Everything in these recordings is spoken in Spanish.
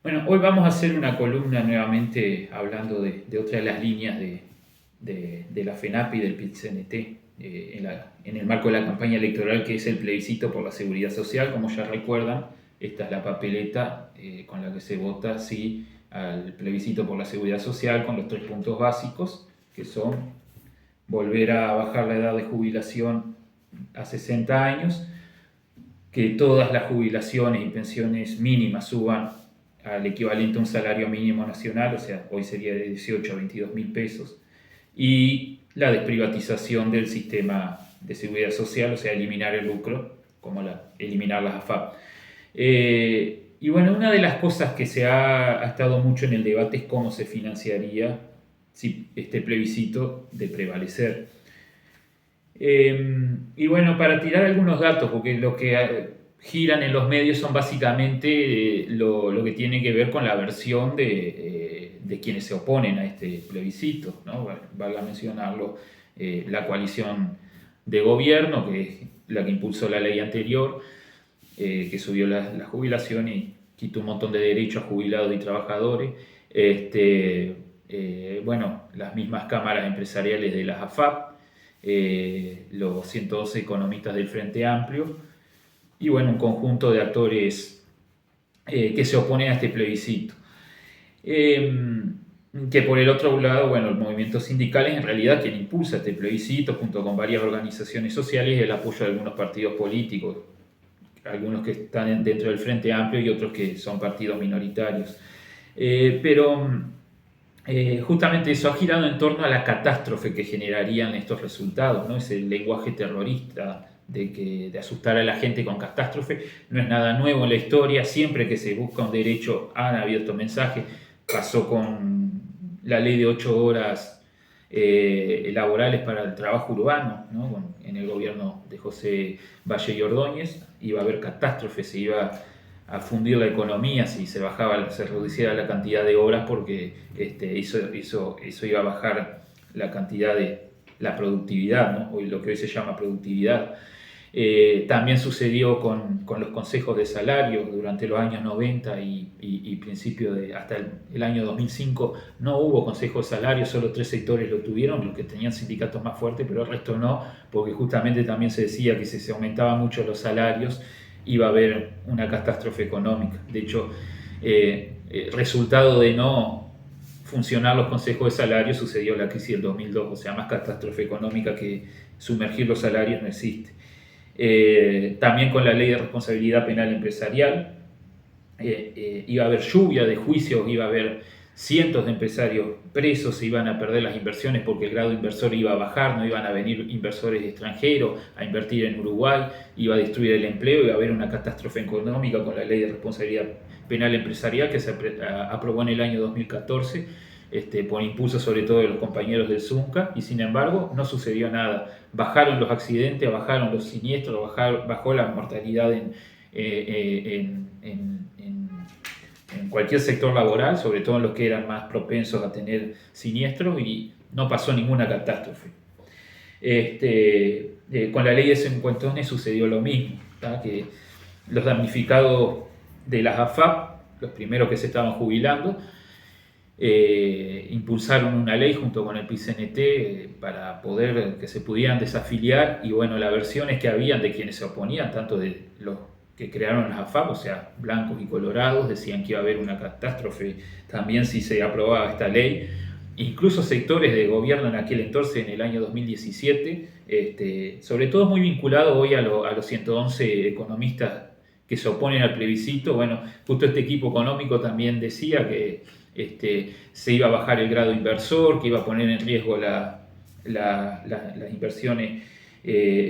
Bueno, hoy vamos a hacer una columna nuevamente hablando de otra de las líneas de la FENAP y del PIT-CNT en el marco de la campaña electoral, que es el plebiscito por la seguridad social. Como ya recuerdan, esta es la papeleta con la que se vota sí al plebiscito por la seguridad social, con los 3 puntos básicos, que son volver a bajar la edad de jubilación a 60 años, que todas las jubilaciones y pensiones mínimas suban al equivalente a un salario mínimo nacional, o sea, hoy sería de 18 a 22 mil pesos, y la desprivatización del sistema de seguridad social, o sea, eliminar el lucro, como eliminar las AFAP. Y bueno, una de las cosas que se ha estado mucho en el debate es cómo se financiaría si este plebiscito de prevalecer. Y bueno, para tirar algunos datos, porque lo que giran en los medios son básicamente lo que tiene que ver con la versión de quienes se oponen a este plebiscito, ¿no? Valga mencionarlo, la coalición de gobierno, que es la que impulsó la ley anterior, que subió la jubilación y quitó un montón de derechos a jubilados y trabajadores. Bueno, las mismas cámaras empresariales de las AFAP, los 112 economistas del Frente Amplio y bueno, un conjunto de actores que se oponen a este plebiscito. Que por el otro lado, bueno, el movimiento sindical es en realidad quien impulsa este plebiscito junto con varias organizaciones sociales y el apoyo de algunos partidos políticos, algunos que están dentro del Frente Amplio y otros que son partidos minoritarios. Justamente eso ha girado en torno a la catástrofe que generarían estos resultados, ¿no? Ese lenguaje terrorista de asustar a la gente con catástrofe no es nada nuevo en la historia. Siempre que se busca un derecho han habido estos mensajes. Pasó con la ley de 8 horas laborales para el trabajo urbano, ¿no? En el gobierno de José Valle y Ordóñez iba a haber catástrofe, se iba a fundir la economía si se reducía la cantidad de horas, porque eso iba a bajar la cantidad de la productividad, ¿no? O lo que hoy se llama productividad. También sucedió con los consejos de salario durante los años 90 y principio hasta el año 2005 no hubo consejo de salario, solo 3 sectores lo tuvieron, los que tenían sindicatos más fuertes, pero el resto no, porque justamente también se decía que si se aumentaban mucho los salarios iba a haber una catástrofe económica. De hecho, resultado de no funcionar los consejos de salario sucedió la crisis del 2002, o sea, más catástrofe económica que sumergir los salarios no existe. También con la ley de responsabilidad penal empresarial, iba a haber lluvia de juicios, iba a haber cientos de empresarios presos, se iban a perder las inversiones porque el grado inversor iba a bajar, no iban a venir inversores extranjeros a invertir en Uruguay, iba a destruir el empleo, iba a haber una catástrofe económica con la ley de responsabilidad penal empresarial que se aprobó en el año 2014, por impulso sobre todo de los compañeros del ZUNCA, y sin embargo no sucedió nada. Bajaron los accidentes, bajaron los siniestros, bajó la mortalidad en cualquier sector laboral, sobre todo en los que eran más propensos a tener siniestros, y no pasó ninguna catástrofe. Con la ley de cincuentones sucedió lo mismo, ¿tá? Que los damnificados de las AFAP, los primeros que se estaban jubilando, impulsaron una ley junto con el PIT-CNT para poder que se pudieran desafiliar, y bueno, las versiones que habían de quienes se oponían, tanto de los que crearon las AFAP, o sea, blancos y colorados, decían que iba a haber una catástrofe también si se aprobaba esta ley. Incluso sectores de gobierno en aquel entonces, en el año 2017, sobre todo muy vinculado hoy a los 111 economistas que se oponen al plebiscito. Bueno, justo este equipo económico también decía que se iba a bajar el grado inversor, que iba a poner en riesgo las inversiones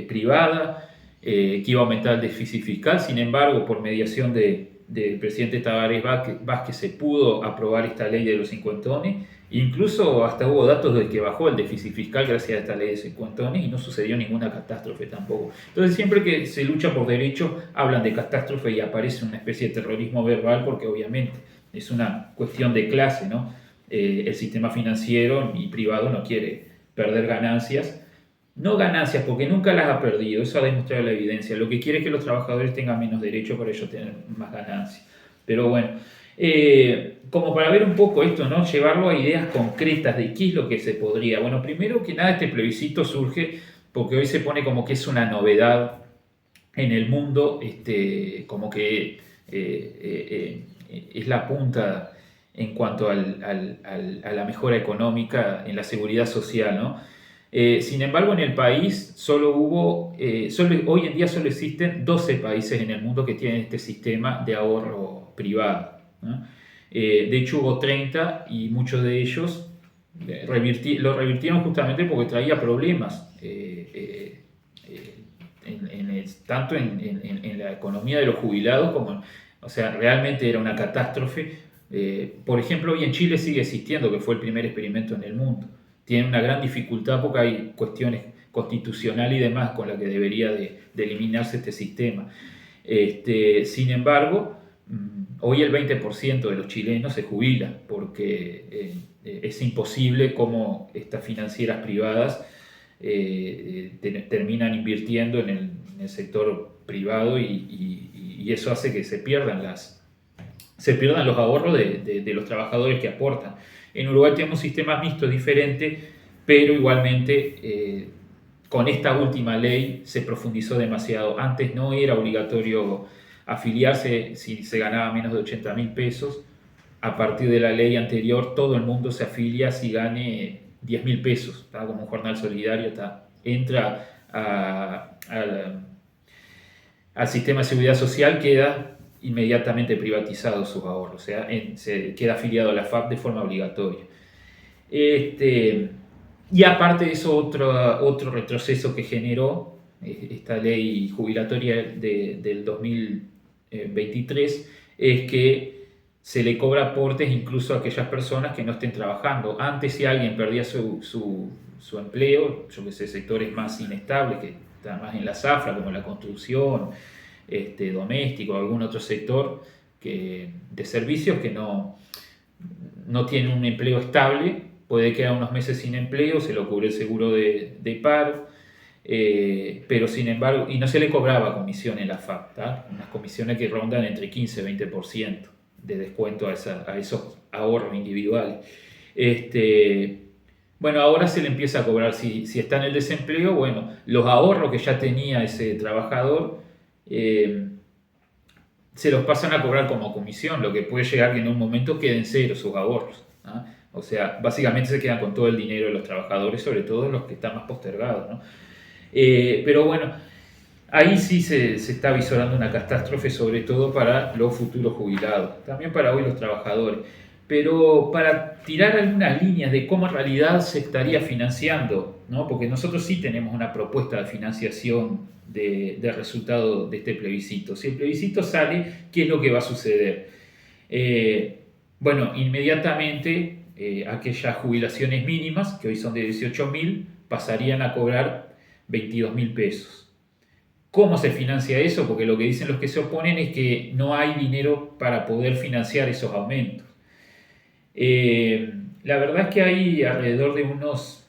privadas, que iba a aumentar el déficit fiscal. Sin embargo, por mediación del presidente Tabaré Vázquez se pudo aprobar esta ley de los cincuentones. Incluso hasta hubo datos de que bajó el déficit fiscal gracias a esta ley de cincuentones y no sucedió ninguna catástrofe tampoco. Entonces, siempre que se lucha por derechos, hablan de catástrofe y aparece una especie de terrorismo verbal, porque obviamente es una cuestión de clase, ¿no? El sistema financiero y privado no quiere perder ganancias. No ganancias, porque nunca las ha perdido, eso ha demostrado la evidencia. Lo que quiere es que los trabajadores tengan menos derechos para ellos tener más ganancias. Pero bueno, Como para ver un poco esto, ¿no? Llevarlo a ideas concretas de qué es lo que se podría. Bueno, primero que nada, este plebiscito surge porque hoy se pone como que es una novedad en el mundo, como que es la punta en cuanto a la mejora económica en la seguridad social, ¿no? Sin embargo, en el país hoy en día solo existen 12 países en el mundo que tienen este sistema de ahorro privado, ¿no? De hecho, hubo 30 y muchos de ellos lo revirtieron justamente porque traía problemas. Tanto en la economía de los jubilados como, o sea, realmente era una catástrofe. Por ejemplo, hoy en Chile sigue existiendo, que fue el primer experimento en el mundo. Tiene una gran dificultad porque hay cuestiones constitucionales y demás con las que debería de eliminarse este sistema. Sin embargo, hoy el 20% de los chilenos se jubilan porque es imposible cómo estas financieras privadas terminan invirtiendo en el sector privado y eso hace que se pierdan los ahorros de los trabajadores que aportan. En Uruguay tenemos un sistema mixto diferente, pero igualmente con esta última ley se profundizó demasiado. Antes no era obligatorio afiliarse si se ganaba menos de 80.000 pesos. A partir de la ley anterior, todo el mundo se afilia si gane 10.000 pesos, ¿tá? Como un jornal solidario, ¿tá? Entra al sistema de seguridad social, queda inmediatamente privatizado sus ahorros, o sea, se queda afiliado a la FAP de forma obligatoria. Y aparte de eso, otro retroceso que generó esta ley jubilatoria del 2023 es que se le cobra aportes incluso a aquellas personas que no estén trabajando. Antes, si alguien perdía su empleo, yo que sé, sectores más inestables, que están más en la zafra, como la construcción, doméstico, algún otro sector de servicios que no tienen un empleo estable, puede quedar unos meses sin empleo, se lo cubre el seguro de paro, pero sin embargo, y no se le cobraba comisión en la FAP, ¿tá? Unas comisiones que rondan entre 15 y 20% de descuento a esos ahorros individuales. Bueno, ahora se le empieza a cobrar, si está en el desempleo, bueno, los ahorros que ya tenía ese trabajador se los pasan a cobrar como comisión, lo que puede llegar que en un momento queden cero sus ahorros, ¿no? O sea, básicamente se quedan con todo el dinero de los trabajadores, sobre todo los que están más postergados, ¿no? Pero bueno, ahí sí se está visorando una catástrofe, sobre todo para los futuros jubilados, también para hoy los trabajadores. Pero para tirar algunas líneas de cómo en realidad se estaría financiando, ¿no? Porque nosotros sí tenemos una propuesta de financiación de resultado de este plebiscito. Si el plebiscito sale, ¿qué es lo que va a suceder? Bueno, inmediatamente aquellas jubilaciones mínimas, que hoy son de 18.000, pasarían a cobrar 22.000 pesos. ¿Cómo se financia eso? Porque lo que dicen los que se oponen es que no hay dinero para poder financiar esos aumentos. La verdad es que hay alrededor de unos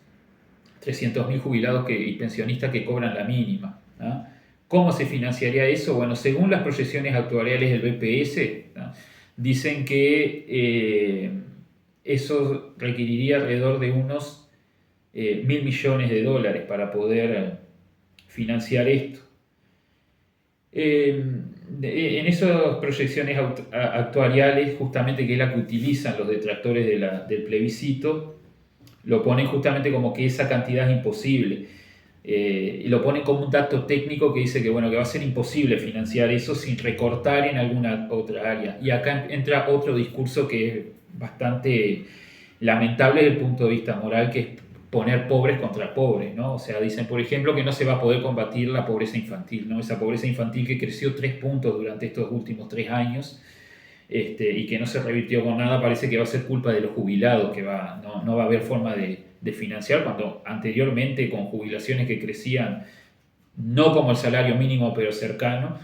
300.000 jubilados y pensionistas que cobran la mínima, ¿no? ¿Cómo se financiaría eso? Bueno, según las proyecciones actuariales del BPS, ¿no? Dicen que eso requeriría alrededor de unos 1.000 millones de dólares para poder financiar esto. En esas proyecciones actuariales, justamente que es la que utilizan los detractores del plebiscito, lo ponen justamente como que esa cantidad es imposible. Y lo ponen como un dato técnico que dice que, bueno, que va a ser imposible financiar eso sin recortar en alguna otra área. Y acá entra otro discurso que es bastante lamentable desde el punto de vista moral, que es poner pobres contra pobres, ¿no? O sea, dicen, por ejemplo, que no se va a poder combatir la pobreza infantil, ¿no? Esa pobreza infantil que creció 3 puntos durante estos últimos 3 años y que no se revirtió con nada, parece que va a ser culpa de los jubilados, que no va a haber forma de financiar, cuando anteriormente con jubilaciones que crecían, no como el salario mínimo, pero cercano,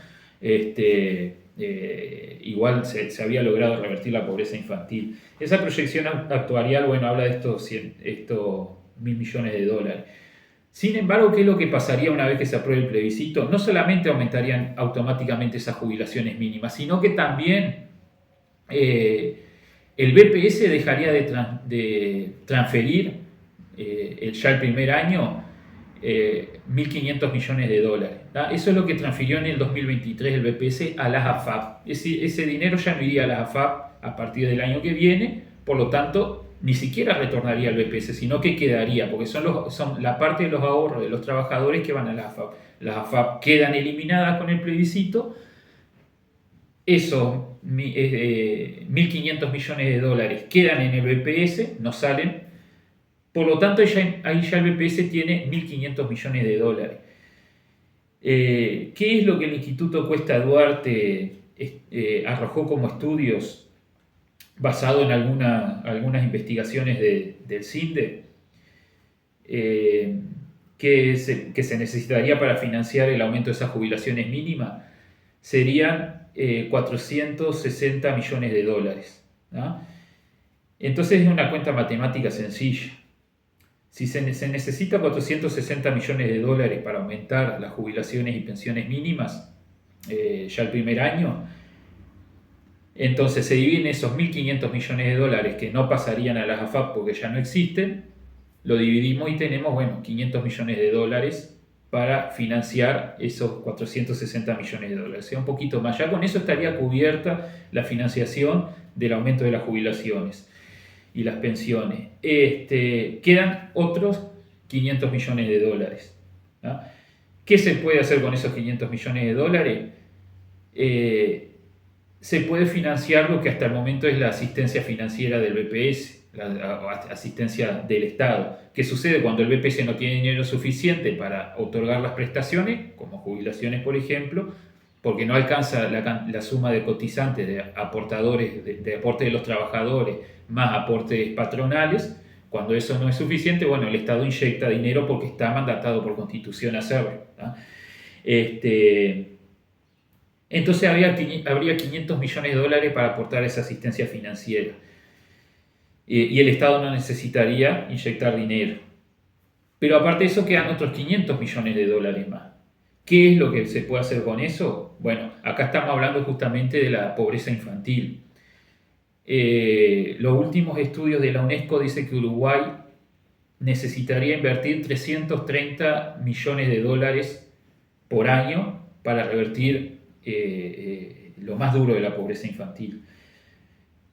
igual se había logrado revertir la pobreza infantil. Esa proyección actuarial, bueno, habla de estos 1.000 millones de dólares. Sin embargo, ¿qué es lo que pasaría una vez que se apruebe el plebiscito? No solamente aumentarían automáticamente esas jubilaciones mínimas, sino que también eh, el BPS dejaría de transferir ya el primer año 1.500 millones de dólares. ¿tá? Eso es lo que transfirió en el 2023 el BPS a las AFAP. Ese dinero ya no iría a las AFAP a partir del año que viene, por lo tanto, ni siquiera retornaría al BPS, sino que quedaría, porque son la parte de los ahorros de los trabajadores que van a las AFAP. Las AFAP quedan eliminadas con el plebiscito. Esos 1.500 millones de dólares quedan en el BPS, no salen. Por lo tanto, ahí ya el BPS tiene 1.500 millones de dólares. ¿Qué es lo que el Instituto Cuesta Duarte arrojó como estudios basado en algunas investigaciones del CINDE? Que se necesitaría para financiar el aumento de esas jubilaciones mínimas serían 460 millones de dólares. ¿no? Entonces es una cuenta matemática sencilla. Si se necesita 460 millones de dólares para aumentar las jubilaciones y pensiones mínimas ya el primer año, entonces se dividen esos 1.500 millones de dólares que no pasarían a las AFAP porque ya no existen, lo dividimos y tenemos, 500 millones de dólares para financiar esos 460 millones de dólares. O sea, un poquito más. Ya con eso estaría cubierta la financiación del aumento de las jubilaciones y las pensiones. Quedan otros 500 millones de dólares. ¿no? ¿Qué se puede hacer con esos 500 millones de dólares? Se puede financiar lo que hasta el momento es la asistencia financiera del BPS, la asistencia del Estado. ¿Qué sucede cuando el BPS no tiene dinero suficiente para otorgar las prestaciones, como jubilaciones por ejemplo, porque no alcanza la suma de cotizantes, de aportadores, de aporte de los trabajadores, más aportes patronales? Cuando eso no es suficiente, el Estado inyecta dinero porque está mandatado por Constitución a hacerlo. ¿no? Entonces habría 500 millones de dólares para aportar esa asistencia financiera. Y el Estado no necesitaría inyectar dinero. Pero aparte de eso quedan otros 500 millones de dólares más. ¿Qué es lo que se puede hacer con eso? Acá estamos hablando justamente de la pobreza infantil. Los últimos estudios de la UNESCO dicen que Uruguay necesitaría invertir 330 millones de dólares por año para revertir lo más duro de la pobreza infantil.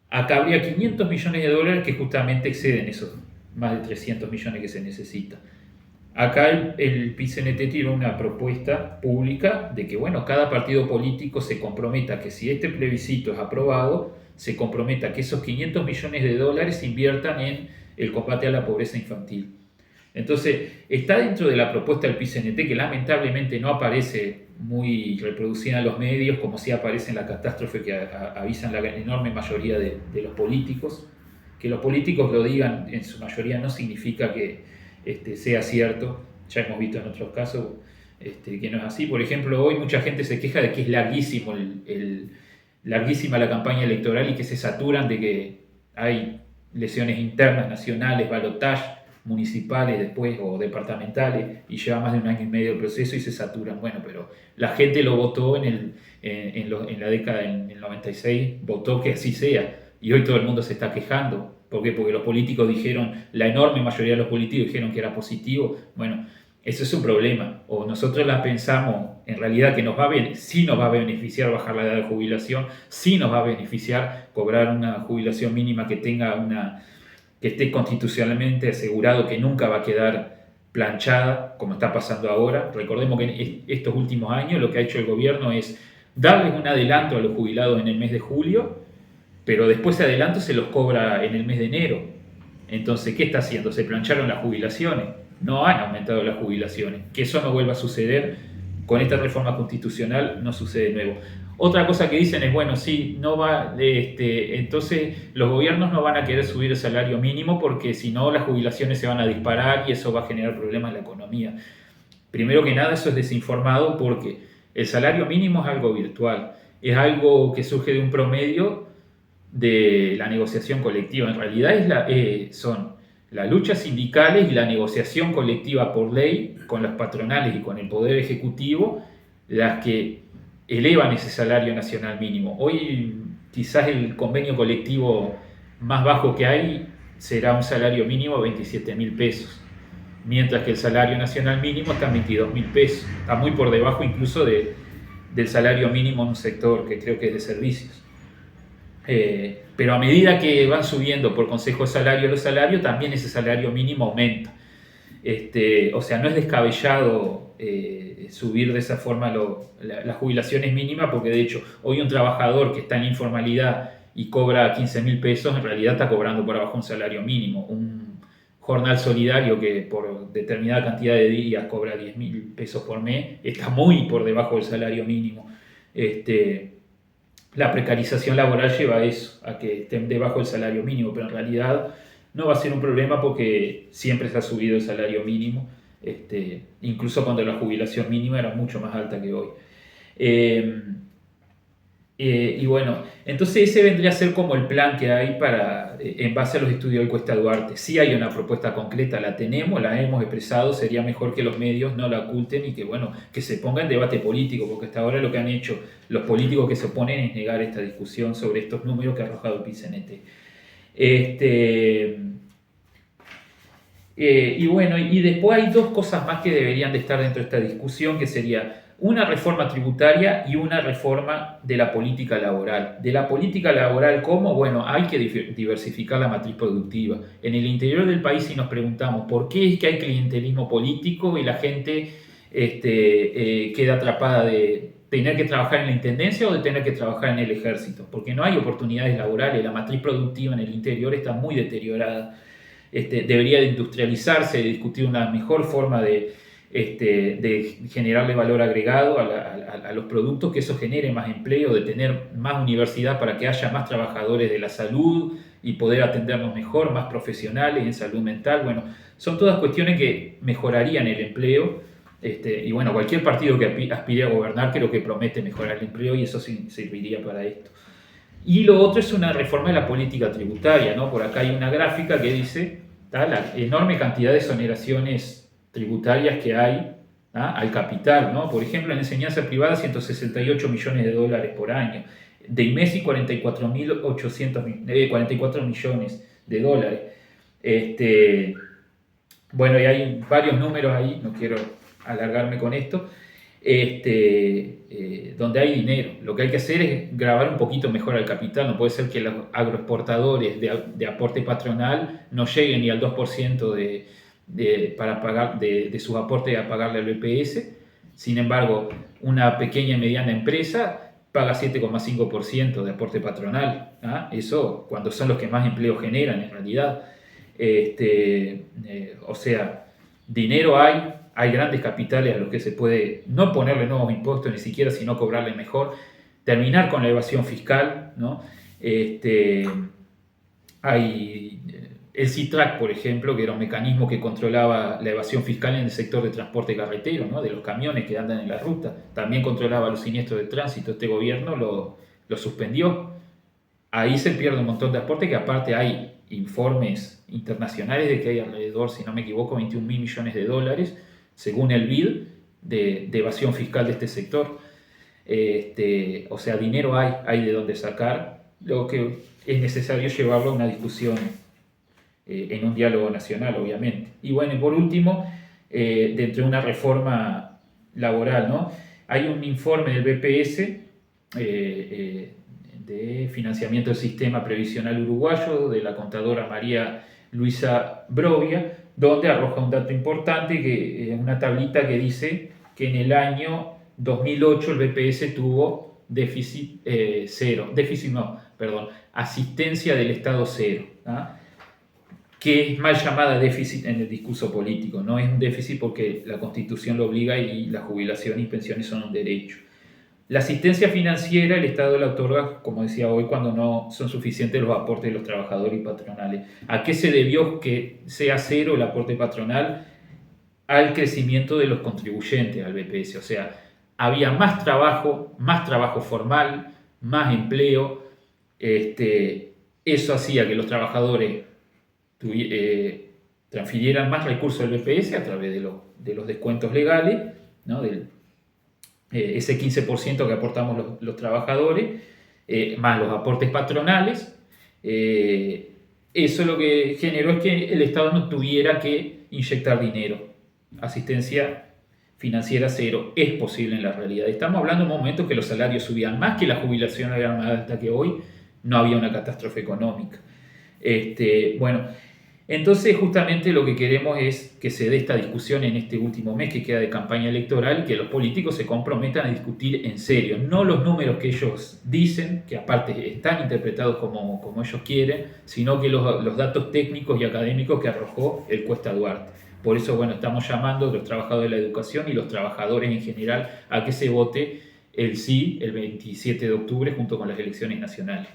Acá habría 500 millones de dólares que justamente exceden esos más de 300 millones que se necesita. Acá el PIT-CNT tiene una propuesta pública de que cada partido político se comprometa que si este plebiscito es aprobado, se comprometa que esos 500 millones de dólares se inviertan en el combate a la pobreza infantil. Entonces, está dentro de la propuesta del PIT-CNT, que lamentablemente no aparece muy reproducida en los medios, como si aparece en la catástrofe que avisan la enorme mayoría de los políticos. Que los políticos lo digan en su mayoría no significa que sea cierto. Ya hemos visto en otros casos que no es así. Por ejemplo, hoy mucha gente se queja de que es larguísima la campaña electoral y que se saturan de que hay elecciones internas, nacionales, balotaje, municipales después o departamentales, y lleva más de 1 año y medio el proceso y se saturan. Pero la gente lo votó en la década del 96, votó que así sea, y hoy todo el mundo se está quejando. ¿Por qué? Porque los políticos dijeron, la enorme mayoría de los políticos dijeron que era positivo. Eso es un problema. O nosotros la pensamos en realidad que sí nos va a beneficiar bajar la edad de jubilación, sí nos va a beneficiar cobrar una jubilación mínima que esté constitucionalmente asegurado, que nunca va a quedar planchada como está pasando ahora. Recordemos que en estos últimos años lo que ha hecho el gobierno es darles un adelanto a los jubilados en el mes de julio, pero después ese adelanto se los cobra en el mes de enero. Entonces, ¿qué está haciendo? Se plancharon las jubilaciones. No han aumentado las jubilaciones. Que eso no vuelva a suceder con esta reforma constitucional, no sucede de nuevo. Otra cosa que dicen es, entonces los gobiernos no van a querer subir el salario mínimo porque si no las jubilaciones se van a disparar y eso va a generar problemas en la economía. Primero que nada, eso es desinformado porque el salario mínimo es algo virtual, es algo que surge de un promedio de la negociación colectiva. En realidad son las luchas sindicales y la negociación colectiva por ley con las patronales y con el Poder Ejecutivo las que elevan ese salario nacional mínimo. Hoy quizás el convenio colectivo más bajo que hay será un salario mínimo de 27.000 pesos, mientras que el salario nacional mínimo está en 22.000 pesos. Está muy por debajo incluso del salario mínimo en un sector que creo que es de servicios. Pero a medida que van subiendo por consejo de salario los salarios, también ese salario mínimo aumenta. O sea, no es descabellado subir de esa forma las jubilaciones mínimas, porque de hecho hoy un trabajador que está en informalidad y cobra 15.000 pesos, en realidad está cobrando por abajo un salario mínimo. Un jornal solidario que por determinada cantidad de días cobra 10.000 pesos por mes, está muy por debajo del salario mínimo. La precarización laboral lleva a eso, a que estén debajo del salario mínimo, pero en realidad no va a ser un problema porque siempre se ha subido el salario mínimo, incluso cuando la jubilación mínima era mucho más alta que hoy. Y bueno, entonces ese vendría a ser como el plan que hay en base a los estudios del Cuesta Duarte. Si hay una propuesta concreta, la tenemos, la hemos expresado, sería mejor que los medios no la oculten y que se ponga en debate político, porque hasta ahora lo que han hecho los políticos que se oponen es negar esta discusión sobre estos números que ha arrojado el PIT-CNT. Y bueno, y después hay dos cosas más que deberían de estar dentro de esta discusión, que sería una reforma tributaria y una reforma de la política laboral. De la política laboral, ¿cómo? Bueno, hay que diversificar la matriz productiva. En el interior del país, si nos preguntamos por qué es que hay clientelismo político y la gente queda atrapada de tener que trabajar en la intendencia o de tener que trabajar en el ejército, porque no hay oportunidades laborales, la matriz productiva en el interior está muy deteriorada. Debería de industrializarse, de discutir una mejor forma de generarle valor agregado a los productos, que eso genere más empleo, de tener más universidad para que haya más trabajadores de la salud y poder atendernos mejor, más profesionales en salud mental. Bueno, son todas cuestiones que mejorarían el empleo. Y bueno, cualquier partido que aspire a gobernar creo que promete mejorar el empleo y eso serviría para esto. Y lo otro es una reforma de la política tributaria, ¿no? Por acá hay una gráfica que dice la enorme cantidad de exoneraciones tributarias que hay al capital, ¿no? Por ejemplo, en enseñanza privada 168 millones de dólares por año, de IMESI 44 millones de dólares. Bueno, y hay varios números ahí, no quiero alargarme con esto, donde hay dinero. Lo que hay que hacer es grabar un poquito mejor al capital. No puede ser que los agroexportadores de aporte patronal no lleguen ni al 2% para pagar de sus aportes a pagarle al BPS. Sin embargo, una pequeña y mediana empresa paga 7,5% de aporte patronal. Eso cuando son los que más empleo generan en realidad. O sea, dinero hay grandes capitales a los que se puede no ponerle nuevos impuestos ni siquiera, sino cobrarle mejor, terminar con la evasión fiscal, ¿no? Hay el CITRAC, por ejemplo, que era un mecanismo que controlaba la evasión fiscal en el sector de transporte carretero, ¿no? De los camiones que andan en la ruta. También controlaba los siniestros de tránsito. Este gobierno lo suspendió. Ahí se pierde un montón de aporte, que aparte hay informes internacionales de que hay alrededor, si no me equivoco, 21.000 millones de dólares, según el BID, de evasión fiscal de este sector. O sea, dinero hay de dónde sacar. Lo que es necesario llevarlo a una discusión en un diálogo nacional, obviamente. Y bueno, y por último, dentro de una reforma laboral, ¿no? Hay un informe del BPS de financiamiento del sistema previsional uruguayo, de la contadora María Luisa Brovia, donde arroja un dato importante, una tablita que dice que en el año 2008 el BPS tuvo asistencia del Estado cero, que es mal llamada déficit en el discurso político. No es un déficit porque la Constitución lo obliga y la jubilación y pensiones son un derecho. La asistencia financiera el Estado la otorga, como decía hoy, cuando no son suficientes los aportes de los trabajadores y patronales. ¿A qué se debió que sea cero el aporte patronal? Al crecimiento de los contribuyentes al BPS. O sea, había más trabajo formal, más empleo. Eso hacía que los trabajadores transfirieran más recursos al BPS a través de los descuentos legales, ¿no? Ese 15% que aportamos los trabajadores, más los aportes patronales. Eso lo que generó es que el Estado no tuviera que inyectar dinero. Asistencia financiera cero es posible en la realidad. Estamos hablando de momentos que los salarios subían más, que la jubilación era más alta que hoy, no había una catástrofe económica. Bueno, entonces justamente lo que queremos es que se dé esta discusión en este último mes que queda de campaña electoral y que los políticos se comprometan a discutir en serio, no los números que ellos dicen, que aparte están interpretados como ellos quieren, sino que los datos técnicos y académicos que arrojó el Cuesta Duarte. Por eso, bueno, estamos llamando a los trabajadores de la educación y los trabajadores en general a que se vote el sí el 27 de octubre junto con las elecciones nacionales.